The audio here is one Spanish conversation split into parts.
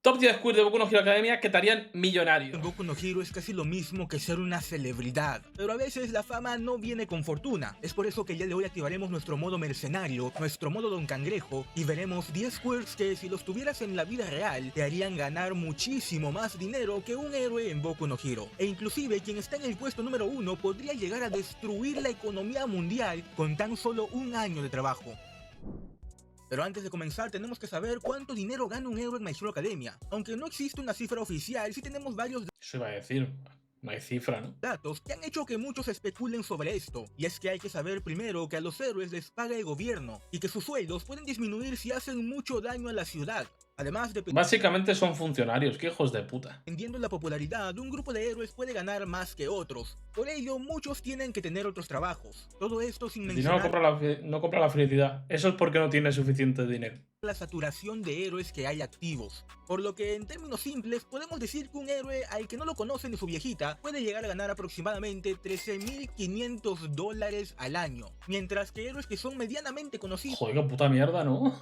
Top 10 queer de Boku no Hero Academia que te harían En millonario. Boku no Hero es casi lo mismo que ser una celebridad, pero a veces la fama no viene con fortuna. Es por eso que el día de hoy activaremos nuestro modo mercenario, nuestro modo Don Cangrejo, y veremos 10 quirks que si los tuvieras en la vida real te harían ganar muchísimo más dinero que un héroe en Boku no Hero. E inclusive quien está en el puesto número 1 podría llegar a destruir la economía mundial con tan solo un año de trabajo. Pero antes de comenzar tenemos que saber cuánto dinero gana un héroe en My Hero Academia. Aunque no existe una cifra oficial, sí tenemos varios Eso iba a decir. No hay cifra, ¿no? datos que han hecho que muchos especulen sobre esto, y es que hay que saber primero que a los héroes les paga el gobierno, y que sus sueldos pueden disminuir si hacen mucho daño a la ciudad. Además, Básicamente son funcionarios, qué hijos de puta. dependiendo de la popularidad, un grupo de héroes puede ganar más que otros. Por ello, muchos tienen que tener otros trabajos. Todo esto sin El dinero mencionar no compra la felicidad. Eso es porque no tiene suficiente dinero. la saturación de héroes que hay activos. Por lo que en términos simples podemos decir que un héroe al que no lo conoce ni su viejita puede llegar a ganar aproximadamente $13.500 al año, mientras que héroes que son medianamente conocidos Joder, qué puta mierda, ¿no?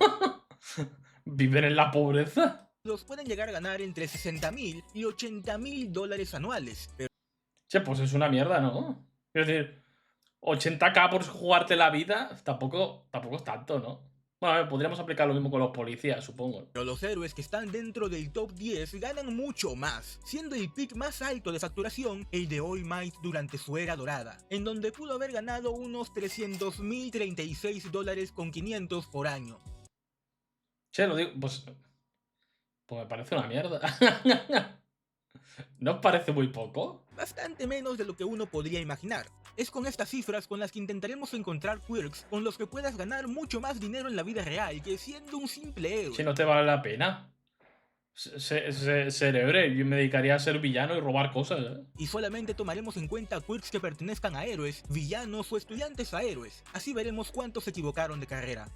Viven en la pobreza. pueden llegar a ganar entre $60.000 y $80.000 anuales. Che, pues es una mierda, ¿no? Es decir, 80k por jugarte la vida, tampoco es tanto, ¿no? Bueno, a ver, podríamos aplicar lo mismo con los policías, supongo. Pero los héroes que están dentro del top 10 ganan mucho más, siendo el pick más alto de facturación el de All Might durante su era dorada, en donde pudo haber ganado unos $300.036.500 por año. Che, lo digo, pues me parece una mierda. ¿No os parece muy poco? Bastante menos de lo que uno podría imaginar. Es con estas cifras con las que intentaremos encontrar quirks con los que puedas ganar mucho más dinero en la vida real que siendo un simple héroe. Si no te vale la pena. Ser héroe, yo me dedicaría a ser villano y robar cosas, ¿eh? Y solamente tomaremos en cuenta quirks que pertenezcan a héroes, villanos o estudiantes a héroes. Así veremos cuántos se equivocaron de carrera.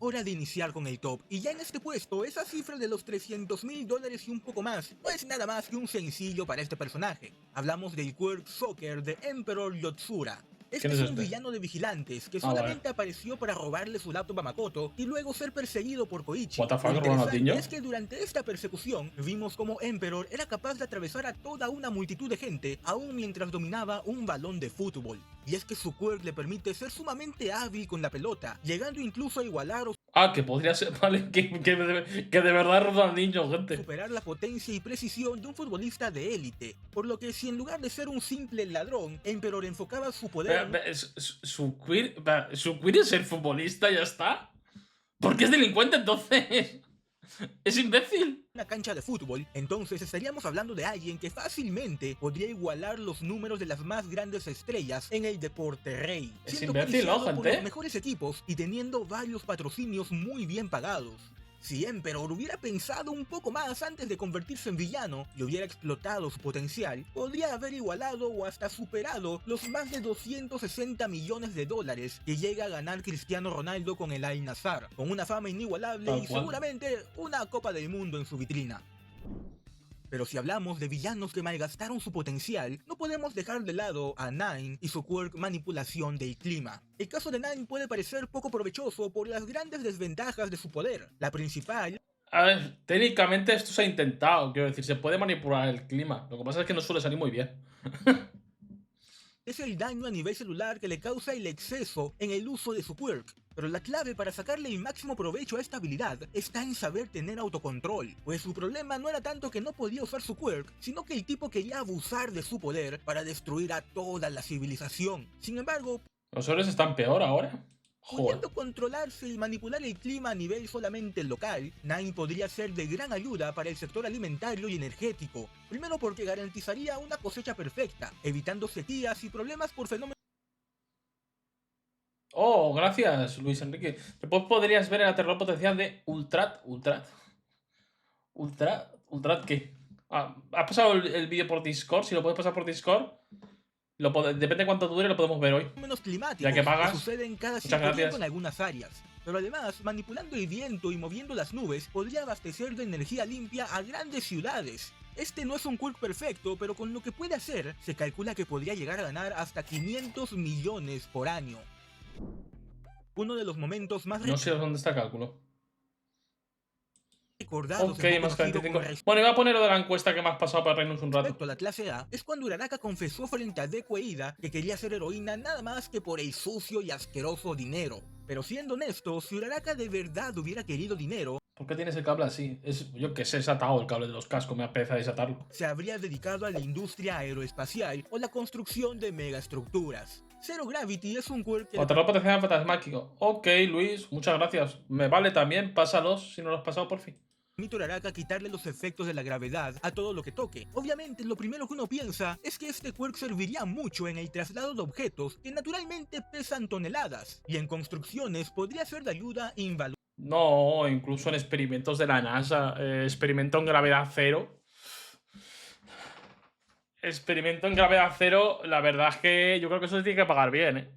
Hora de iniciar con el top, y ya en este puesto, esa cifra de los $300.000 y un poco más, no es nada más que un sencillo para este personaje. Hablamos del quirk Soccer de Emperor Yotsura. Este ¿Quién es es un este? villano de vigilantes que Ah, vale. solamente apareció para robarle su laptop a Makoto y luego ser perseguido por Koichi. What the fuck, Lo interesante Ronaldinho? es que durante esta persecución vimos como Emperor era capaz de atravesar a toda una multitud de gente aún mientras dominaba un balón de fútbol. Y es que su quirk le permite ser sumamente hábil con la pelota, llegando incluso a igualar o Ah, que podría ser, vale, que de verdad Ronaldinho, gente. superar la potencia y precisión de un futbolista de élite, por lo que si en lugar de ser un simple ladrón, Emperor enfocaba su poder Su queer es ser futbolista, ya está. ¿Por qué es delincuente entonces? Es imbécil. una cancha de fútbol, entonces estaríamos hablando de alguien que fácilmente podría igualar los números de las más grandes estrellas en el deporte rey, Es siendo imbécil, ¿no, codiciado por gente? los mejores equipos y teniendo varios patrocinios muy bien pagados. Si Emperor hubiera pensado un poco más antes de convertirse en villano y hubiera explotado su potencial, podría haber igualado o hasta superado los más de $260 millones que llega a ganar Cristiano Ronaldo con el Al Nassr, con una fama inigualable Tal y cual. seguramente una Copa del Mundo en su vitrina. Pero si hablamos de villanos que malgastaron su potencial, no podemos dejar de lado a Nine y su quirk manipulación del clima. El caso de Nine puede parecer poco provechoso por las grandes desventajas de su poder. La principal A ver, técnicamente esto se ha intentado, quiero decir, se puede manipular el clima. Lo que pasa es que no suele salir muy bien. es el daño a nivel celular que le causa el exceso en el uso de su quirk. Pero la clave para sacarle el máximo provecho a esta habilidad está en saber tener autocontrol, pues su problema no era tanto que no podía usar su quirk, sino que el tipo quería abusar de su poder para destruir a toda la civilización. Sin embargo, Los héroes están peor ahora. Joder. pudiendo controlarse y manipular el clima a nivel solamente local, Nine podría ser de gran ayuda para el sector alimentario y energético. Primero porque garantizaría una cosecha perfecta, evitando sequías y problemas por fenómenos Oh, gracias, Luis Enrique. Después podrías ver el aterrador potencial de Ultrat, ¿qué? Ah, ¿has pasado el vídeo por Discord? Si lo puedes pasar por Discord, depende de cuánto dure, lo podemos ver hoy. climáticos Ya que pagas, suceden cada muchas cierto tiempo gracias. en algunas áreas. Pero además, manipulando el viento y moviendo las nubes, podría abastecer de energía limpia a grandes ciudades. Este no es un quirk perfecto, pero con lo que puede hacer, se calcula que podría llegar a ganar hasta 500 millones por año. Uno de los momentos más No sé dónde está el cálculo. recordados Ok, en Boku más no Hero 45. con Bueno, iba a poner lo de la encuesta que me has pasado para reírnos un rato. respecto a la clase A, es cuando Uraraka confesó frente a Deku e Ida que quería ser heroína nada más que por el sucio y asqueroso dinero. Pero siendo honesto, si Uraraka de verdad hubiera querido dinero, ¿Por qué tienes el cable así? Yo qué sé, es atado el cable de los cascos, me apetece desatarlo. se habría dedicado a la industria aeroespacial o la construcción de megaestructuras. Zero Gravity es un quirk que le Patrón potencial fantasmático. Ok, Luis, muchas gracias. Me vale también, pásalos si no lo has pasado por fin. permite a Uraraka quitarle los efectos de la gravedad a todo lo que toque. Obviamente, lo primero que uno piensa es que este quirk serviría mucho en el traslado de objetos que naturalmente pesan toneladas, y en construcciones podría ser de ayuda invaluable. No, incluso en experimentos de la NASA. Experimento en gravedad cero. Experimento en gravedad cero, la verdad es que yo creo que eso se tiene que pagar bien, ¿eh?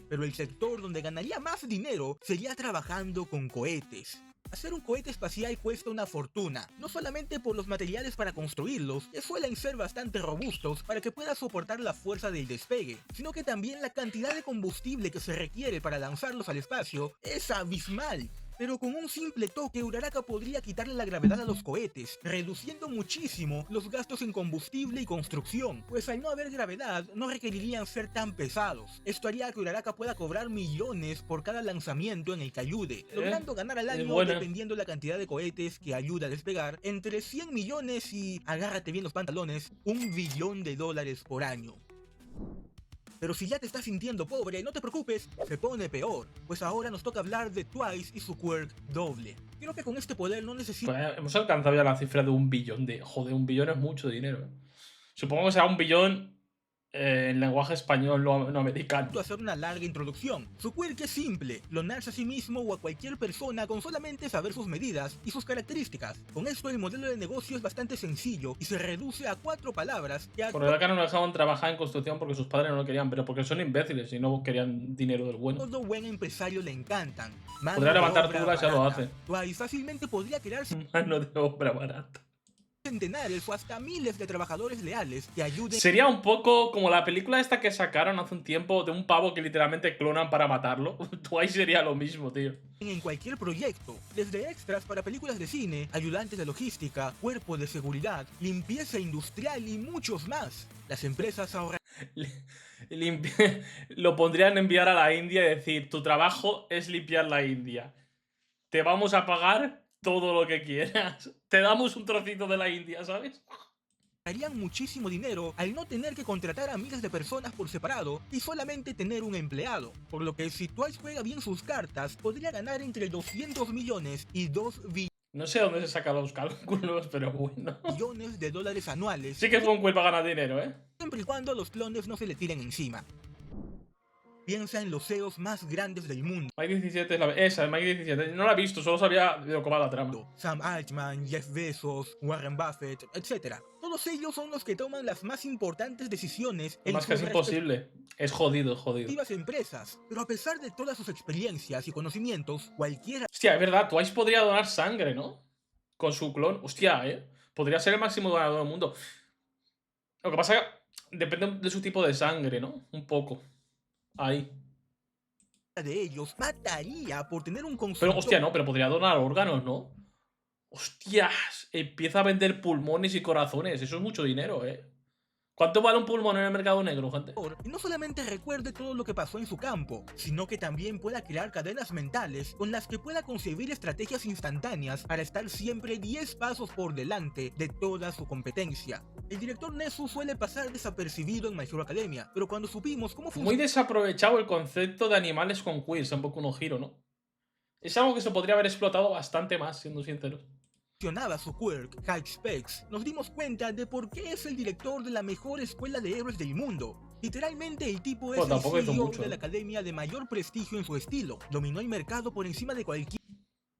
Pero el sector donde ganaría más dinero sería trabajando con cohetes. Hacer un cohete espacial cuesta una fortuna, no solamente por los materiales para construirlos, que suelen ser bastante robustos para que pueda soportar la fuerza del despegue, sino que también la cantidad de combustible que se requiere para lanzarlos al espacio es abismal. Pero con un simple toque, Uraraka podría quitarle la gravedad a los cohetes, reduciendo muchísimo los gastos en combustible y construcción, pues al no haber gravedad, no requerirían ser tan pesados. Esto haría que Uraraka pueda cobrar millones por cada lanzamiento en el que ayude, logrando ganar al año, buena. dependiendo la cantidad de cohetes que ayuda a despegar, entre 100 millones y, agárrate bien los pantalones, $1 billón por año. Pero si ya te estás sintiendo pobre, no te preocupes, se pone peor, pues ahora nos toca hablar de Twice y su quirk doble. Creo que con este poder no necesito Pues hemos alcanzado ya la cifra de 1 billón. Joder, 1 billón es mucho dinero, ¿eh? Supongo que será 1 billón en lenguaje español, no americano. hacer una larga introducción. Su quirk es simple, clonarse a sí mismo o a cualquier persona con solamente saber sus medidas y sus características. Con esto el modelo de negocio es bastante sencillo y se reduce a 4 palabras que Por el que no lo dejaban trabajar en construcción porque sus padres no lo querían, pero porque son imbéciles y no querían dinero del bueno. todo buen empresario le encantan. Mano Podría de levantar obra tulas, ya lo barata. hace. Twice fácilmente podría crear Mano de obra barata. centenares o hasta miles de trabajadores leales que ayuden Sería un poco como la película esta que sacaron hace un tiempo de un pavo que literalmente clonan para matarlo. Twice sería lo mismo, tío. en cualquier proyecto, desde extras para películas de cine, ayudantes de logística, cuerpo de seguridad, limpieza industrial y muchos más. Las empresas ahorran Lo pondrían enviar a la India y decir, tu trabajo es limpiar la India. Te vamos a pagar todo lo que quieras. Te damos un trocito de la India, ¿sabes? harían muchísimo dinero al no tener que contratar a miles de personas por separado y solamente tener un empleado, por lo que si Twice juega bien sus cartas, podría ganar entre 200 millones y 2 No sé dónde se sacan los cálculos, pero bueno. billones de dólares anuales, Sí que es buen cuerpo para ganar dinero, ¿eh? siempre y cuando los clones no se le tiren encima. Piensa en los CEOs más grandes del mundo. Mike 17 es la... Esa, Mike 17. No la he visto, solo sabía de cómo va la trama. Sam Altman, Jeff Bezos, Warren Buffett, etc. Todos ellos son los que toman las más importantes decisiones en Más que es sus imposible. Es jodido, es jodido. respectivas empresas. Pero a pesar de todas sus experiencias y conocimientos, cualquiera Hostia, es verdad, Twice podría donar sangre, ¿no? Con su clon. Hostia, podría ser el máximo donador del mundo. Lo que pasa es que depende de su tipo de sangre, ¿no? Un poco. Ahí. de ellos mataría por tener un consultor. Pero, hostia, no, pero podría donar órganos, ¿no? Hostias, empieza a vender pulmones y corazones. Eso es mucho dinero, ¿eh? ¿Cuánto vale un pulmón en el mercado negro, gente? Y no solamente recuerde todo lo que pasó en su campo, sino que también pueda crear cadenas mentales con las que pueda concebir estrategias instantáneas para estar siempre 10 pasos por delante de toda su competencia. El director Nezu suele pasar desapercibido en My Hero Academia, pero cuando supimos cómo Muy desaprovechado el concepto de animales con quiz en Boku no Hero, ¿no? Es algo que se podría haber explotado bastante más, siendo sinceros. funcionaba su quirk, High Specs, nos dimos cuenta de por qué es el director de la mejor escuela de héroes del mundo. Literalmente el tipo es Bueno, el tampoco hizo CEO mucho, de la academia de mayor prestigio en su estilo. Dominó el mercado por encima de cualquiera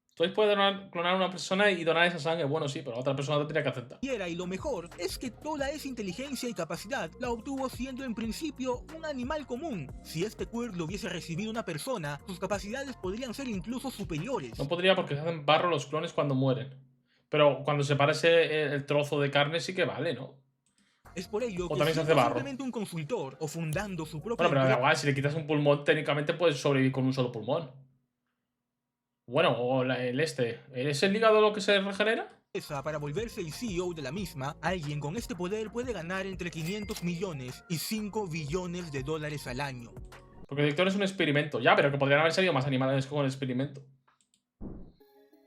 Entonces puede clonar a una persona y donar esa sangre. Bueno, sí, pero la otra persona tendría que aceptar. y lo mejor es que toda esa inteligencia y capacidad la obtuvo siendo en principio un animal común. Si este quirk lo hubiese recibido una persona, sus capacidades podrían ser incluso superiores. No podría porque se hacen barro los clones cuando mueren. Pero cuando se parece el trozo de carne sí que vale, ¿no? Es por ello O que también se hace siendo barro. simplemente un consultor o fundando su propia Bueno, pero da empresa, igual, si le quitas un pulmón, técnicamente puedes sobrevivir con un solo pulmón. Bueno, o ¿Es el hígado lo que se regenera? Para volverse el CEO de la misma, alguien con este poder puede ganar entre 500 millones y 5 billones de dólares al año. Porque el director es un experimento. Ya, pero que podrían haber salido más animales con el experimento.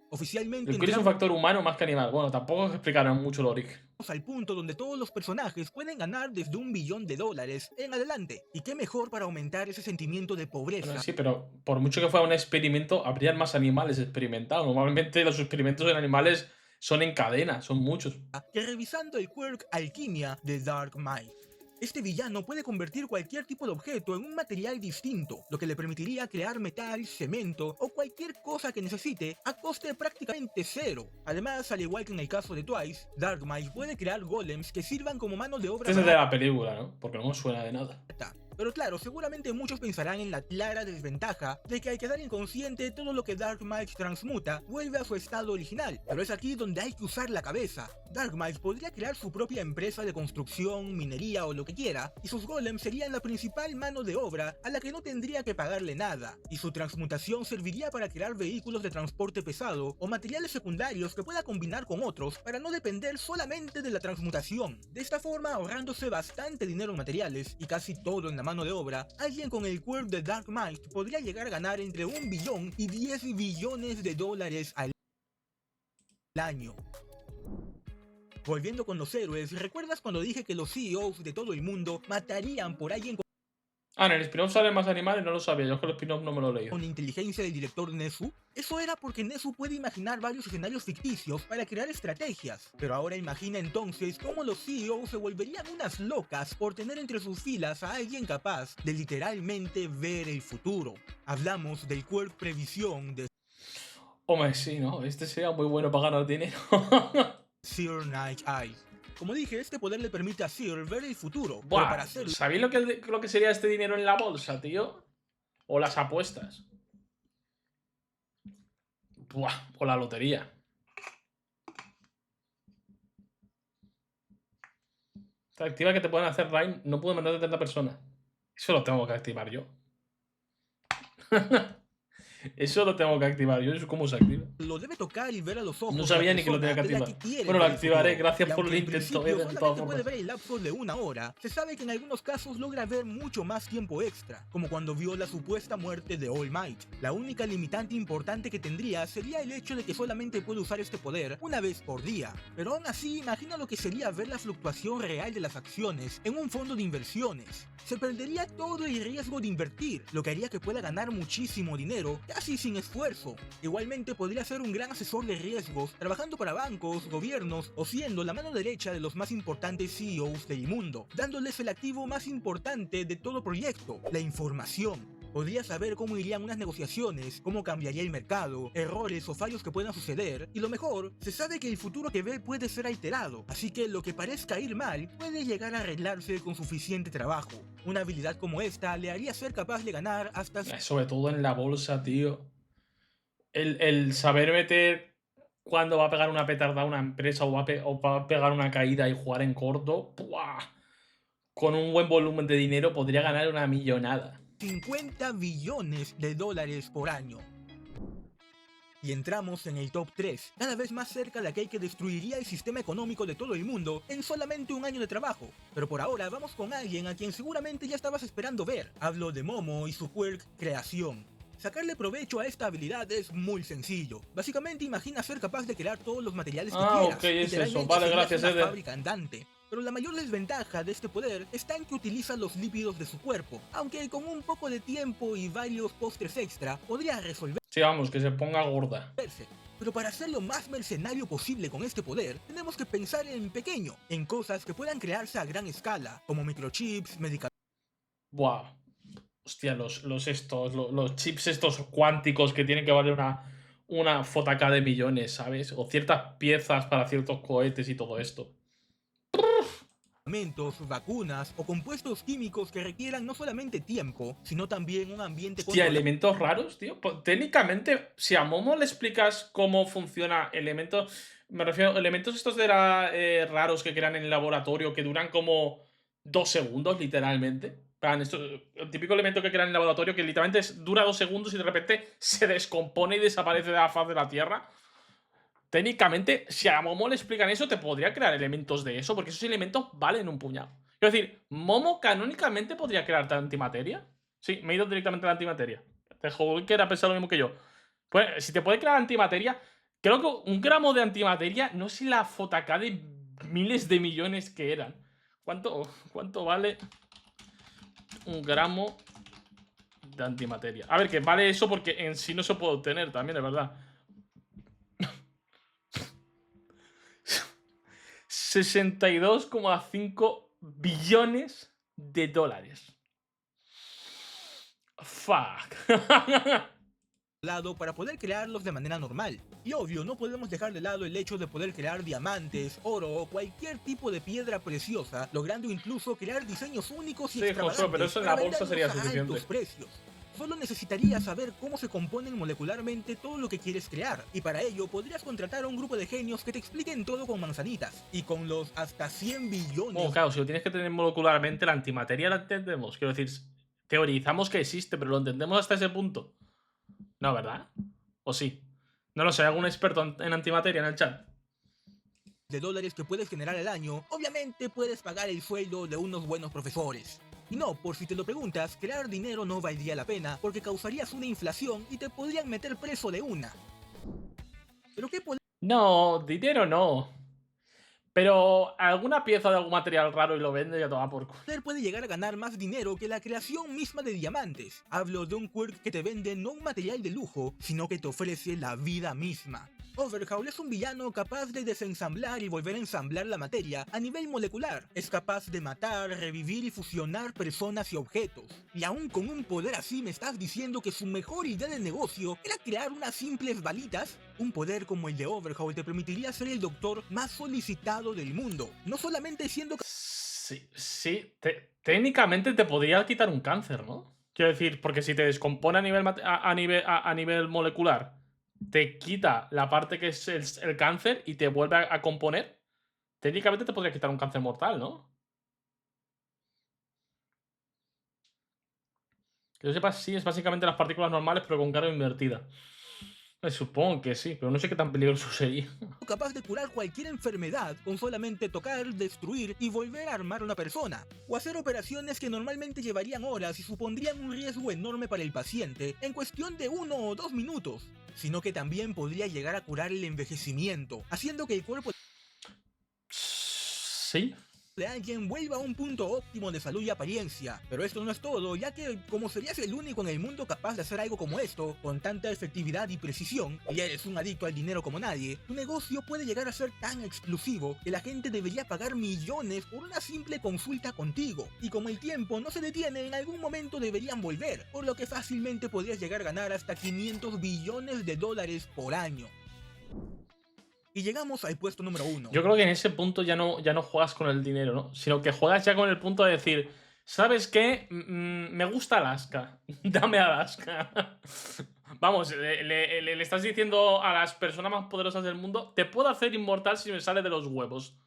Oficialmente El queer es un entramos factor humano más que animal. Bueno, tampoco explicaron mucho el origen. al punto donde todos los personajes pueden ganar desde 1 billón de dólares en adelante. Y qué mejor para aumentar ese sentimiento de Bueno, pobreza sí, pero por mucho que fuera un experimento, habrían más animales experimentados. Normalmente los experimentos en animales son en cadena, son muchos. que revisando el quirk Alquimia de Dark Might. Este villano puede convertir cualquier tipo de objeto en un material distinto, lo que le permitiría crear metal, cemento o cualquier cosa que necesite a coste prácticamente cero. Además, al igual que en el caso de Twice, Dark Might puede crear golems que sirvan como mano de obra Este es el de barata. la película, ¿no? Porque no me suena de nada. Pero claro, seguramente muchos pensarán en la clara desventaja de que al quedar inconsciente todo lo que Dark Might transmuta vuelve a su estado original. Pero es aquí donde hay que usar la cabeza. Dark Might podría crear su propia empresa de construcción, minería o lo que quiera, y sus golems serían la principal mano de obra a la que no tendría que pagarle nada, y su transmutación serviría para crear vehículos de transporte pesado o materiales secundarios que pueda combinar con otros para no depender solamente de la transmutación. De esta forma, ahorrándose bastante dinero en materiales y casi todo en la mano de obra, alguien con el quirk de Dark Might podría llegar a ganar entre 1 billón y 10 billones de dólares al año. Volviendo con los héroes, ¿recuerdas cuando dije que los CEOs de todo el mundo matarían por alguien Ah, en el spin-off salen más animales, no lo sabía. Yo es que el spin-off no me lo he leído. con inteligencia del director Nezu? Eso era porque Nezu puede imaginar varios escenarios ficticios para crear estrategias. Pero ahora imagina entonces cómo los CEOs se volverían unas locas por tener entre sus filas a alguien capaz de literalmente ver el futuro. Hablamos del quirk previsión de Hombre, sí, ¿no? Este sería muy bueno para ganar dinero. Sir Night Eye. Como dije, este poder le permite a Sir ver el futuro, pero para Buah, hacerlo ¿sabéis lo que sería este dinero en la bolsa, tío? O las apuestas. Buah, o la lotería. Te activa que te pueden hacer raid, no puedo mandar a 30 personas. Eso lo tengo que activar yo. Eso lo tengo que activar yo. ¿Eso cómo se activa? lo debe tocar y ver a los ojos No de la sabía ni que lo tenía persona que de la activar. que quiere Bueno, lo ver el activaré. futuro. Gracias Y por el aunque en intento, principio de todas solamente puede formas. ver el lapso de 1 hora, se sabe que en algunos casos logra ver mucho más tiempo extra, como cuando vio la supuesta muerte de All Might. La única limitante importante que tendría sería el hecho de que solamente puede usar este poder una vez por día. Pero aún así, imagina lo que sería ver la fluctuación real de las acciones en un fondo de inversiones. Se perdería todo el riesgo de invertir, lo que haría que pueda ganar muchísimo dinero casi sin esfuerzo. Igualmente podría ser un gran asesor de riesgos, trabajando para bancos, gobiernos o siendo la mano derecha de los más importantes CEOs del mundo, dándoles el activo más importante de todo proyecto, la información. Podría saber cómo irían unas negociaciones, cómo cambiaría el mercado, errores o fallos que puedan suceder, y lo mejor, se sabe que el futuro que ve puede ser alterado, así que lo que parezca ir mal puede llegar a arreglarse con suficiente trabajo. Una habilidad como esta le haría ser capaz de ganar hasta Sobre todo en la bolsa, tío. El saber meter cuándo va a pegar una petarda a una empresa o va a pegar una caída y jugar en corto. ¡Buah! Con un buen volumen de dinero podría ganar una millonada. 50 billones de dólares por año. Y entramos en el top 3, cada vez más cerca de aquel que destruiría el sistema económico de todo el mundo en solamente un año de trabajo. Pero por ahora vamos con alguien a quien seguramente ya estabas esperando ver. Hablo de Momo y su quirk Creación. Sacarle provecho a esta habilidad es muy sencillo. Básicamente imagina ser capaz de crear todos los materiales que quieras. Ok, es eso. Literalmente Vale, serías gracias, una Eder. fábrica andante. Pero la mayor desventaja de este poder está en que utiliza los lípidos de su cuerpo, aunque con un poco de tiempo y varios postres extra podría resolverse. Sí, vamos, que se ponga gorda. Pero para ser lo más mercenario posible con este poder, tenemos que pensar en pequeño, en cosas que puedan crearse a gran escala, como microchips, medicamentos. Buah. Hostia, los chips estos cuánticos que tienen que valer una fotaca de millones, ¿sabes? O ciertas piezas para ciertos cohetes y todo esto. Vacunas o compuestos químicos que requieran no solamente tiempo, sino también un ambiente Hostia, controlado. elementos raros, tío. Técnicamente, si a Momo le explicas cómo funciona elementos. Me refiero a elementos estos raros que crean en el laboratorio que duran como 2 segundos, literalmente. Plan, el típico elemento que crean en el laboratorio que literalmente dura 2 segundos y de repente se descompone y desaparece de la faz de la Tierra. Técnicamente, si a Momo le explican eso, te podría crear elementos de eso, porque esos elementos valen un puñado. Quiero decir, Momo canónicamente podría crearte antimateria. Sí, me he ido directamente a la antimateria. Te juro que era pensar lo mismo que yo. Pues, si te puede crear antimateria, creo que un gramo de antimateria, no sé la fotaca de miles de millones que eran. ¿Cuánto vale un gramo de antimateria? A ver, que vale eso porque en sí no se puede obtener también, es verdad. 62,5 billones de dólares. Fuck. lado para poder crearlos de manera normal. Y obvio, no podemos dejar de lado el hecho de poder crear diamantes, oro o cualquier tipo de piedra preciosa, logrando incluso crear diseños únicos y Sí, extravagantes Josué, pero eso en la para bolsa sería venderlos a suficiente. altos precios. Solo necesitarías saber cómo se componen molecularmente todo lo que quieres crear, y para ello podrías contratar a un grupo de genios que te expliquen todo con manzanitas, y con los hasta 100 billones... Claro, si lo tienes que tener molecularmente, la antimateria la entendemos. Quiero decir, teorizamos que existe, pero lo entendemos hasta ese punto. No, ¿verdad? ¿O sí? No lo sé, ¿hay algún experto en antimateria en el chat? de dólares que puedes generar al año, obviamente puedes pagar el sueldo de unos buenos profesores. Y no, por si te lo preguntas, crear dinero no valdría la pena porque causarías una inflación y te podrían meter preso de una. ¿Pero qué No, dinero no. Pero alguna pieza de algún material raro y lo vende y a tomar por culo. poder puede llegar a ganar más dinero que la creación misma de diamantes? Hablo de un quirk que te vende no un material de lujo, sino que te ofrece la vida misma. Overhaul es un villano capaz de desensamblar y volver a ensamblar la materia a nivel molecular. Es capaz de matar, revivir y fusionar personas y objetos. Y aún con un poder así me estás diciendo que su mejor idea de negocio era crear unas simples balitas. Un poder como el de Overhaul te permitiría ser el doctor más solicitado del mundo. No solamente siendo... Sí. Técnicamente te podría quitar un cáncer, ¿no? Quiero decir, porque si te descompone a nivel molecular, te quita la parte que es el cáncer y te vuelve a componer, técnicamente te podría quitar un cáncer mortal, ¿no? Que yo sepa, sí, es básicamente las partículas normales, pero con carga invertida. Supongo que sí, pero no sé qué tan peligroso sería. capaz de curar cualquier enfermedad con solamente tocar, destruir y volver a armar una persona, o hacer operaciones que normalmente llevarían horas y supondrían un riesgo enorme para el paciente en cuestión de 1 o 2 minutos, sino que también podría llegar a curar el envejecimiento, haciendo que el cuerpo Sí. de alguien vuelva a un punto óptimo de salud y apariencia. Pero esto no es todo, ya que como serías el único en el mundo capaz de hacer algo como esto, con tanta efectividad y precisión, y eres un adicto al dinero como nadie, tu negocio puede llegar a ser tan exclusivo que la gente debería pagar millones por una simple consulta contigo. Y como el tiempo no se detiene, en algún momento deberían volver, por lo que fácilmente podrías llegar a ganar hasta 500 billones de dólares por año. Y llegamos al puesto número 1. Yo creo que en ese punto ya no juegas con el dinero, ¿no? Sino que juegas ya con el punto de decir, ¿sabes qué? Me gusta Alaska. Dame Alaska. Vamos, le estás diciendo a las personas más poderosas del mundo, te puedo hacer inmortal si me sale de los huevos.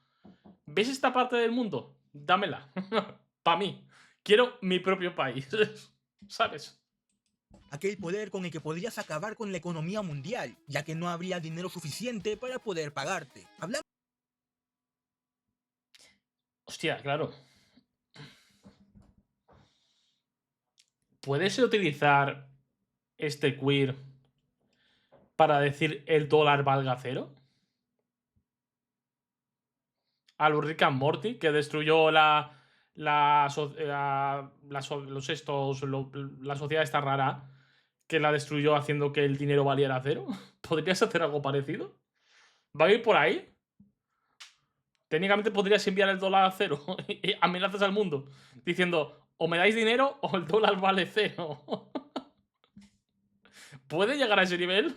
¿Ves esta parte del mundo? Dámela. Pa' mí. Quiero mi propio país. ¿Sabes? Aquel poder con el que podrías acabar con la economía mundial, ya que no habría dinero suficiente para poder pagarte. Hablamos Hostia, claro. ¿Puedes utilizar este queer para decir el dólar valga cero? A los Rick and Morty, que destruyó la sociedad esta rara, que la destruyó haciendo que el dinero valiera cero. ¿Podrías hacer algo parecido? ¿Va a ir por ahí? Técnicamente podrías enviar el dólar a cero y amenazas al mundo diciendo o me dais dinero o el dólar vale cero. ¿Puede llegar a ese nivel?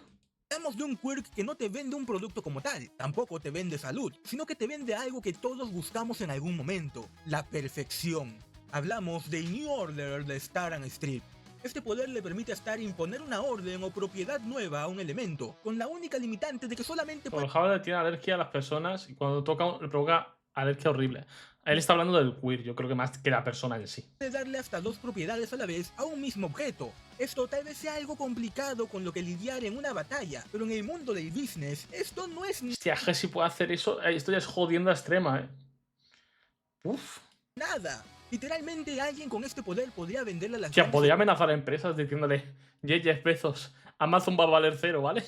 de un quirk que no te vende un producto como tal, tampoco te vende salud, sino que te vende algo que todos buscamos en algún momento, la perfección. Hablamos del New Order de Star and Strip. Este poder le permite a Star imponer una orden o propiedad nueva a un elemento, con la única limitante de que solamente puede... Por Howard tiene alergia a las personas y cuando toca le provoca A ver, qué horrible. Él está hablando del queer, yo creo que más que la persona en sí. Puede darle hasta 2 propiedades a la vez a un mismo objeto. Esto tal vez sea algo complicado con lo que lidiar en una batalla, pero en el mundo del business, esto no es Hostia, que si puede hacer eso, esto ya es jodienda extrema, Uf. nada. Literalmente alguien con este poder podría venderle a las Hostia, grandes podría amenazar a empresas diciéndole, Jeff Bezos, Amazon va a valer cero, ¿vale?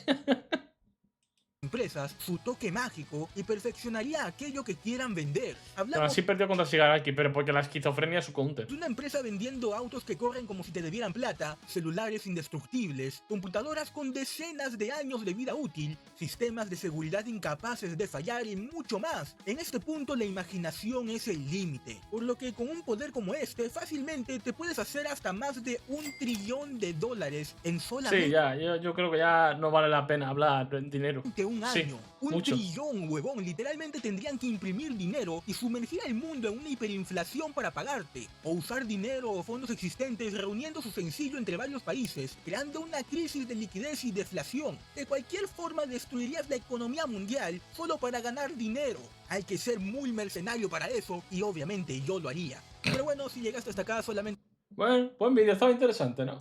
empresas su toque mágico y perfeccionaría aquello que quieran vender. Aún Hablamos así perdió contra Shigaraki, pero porque la esquizofrenia es su counter. de una empresa vendiendo autos que corren como si te debieran plata, celulares indestructibles, computadoras con decenas de años de vida útil, sistemas de seguridad incapaces de fallar y mucho más. En este punto la imaginación es el límite, por lo que con un poder como este fácilmente te puedes hacer hasta más de $1 trillón en solamente Sí, ya, yo creo que ya no vale la pena hablar de dinero. un Sí, año. Un mucho. trillón, huevón. Literalmente tendrían que imprimir dinero y sumergir al mundo en una hiperinflación para pagarte. O usar dinero o fondos existentes reuniendo su sencillo entre varios países, creando una crisis de liquidez y deflación. De cualquier forma destruirías la economía mundial solo para ganar dinero. Hay que ser muy mercenario para eso y obviamente yo lo haría. Pero bueno, si llegaste hasta acá solamente... Bueno, buen vídeo, estaba interesante, ¿no?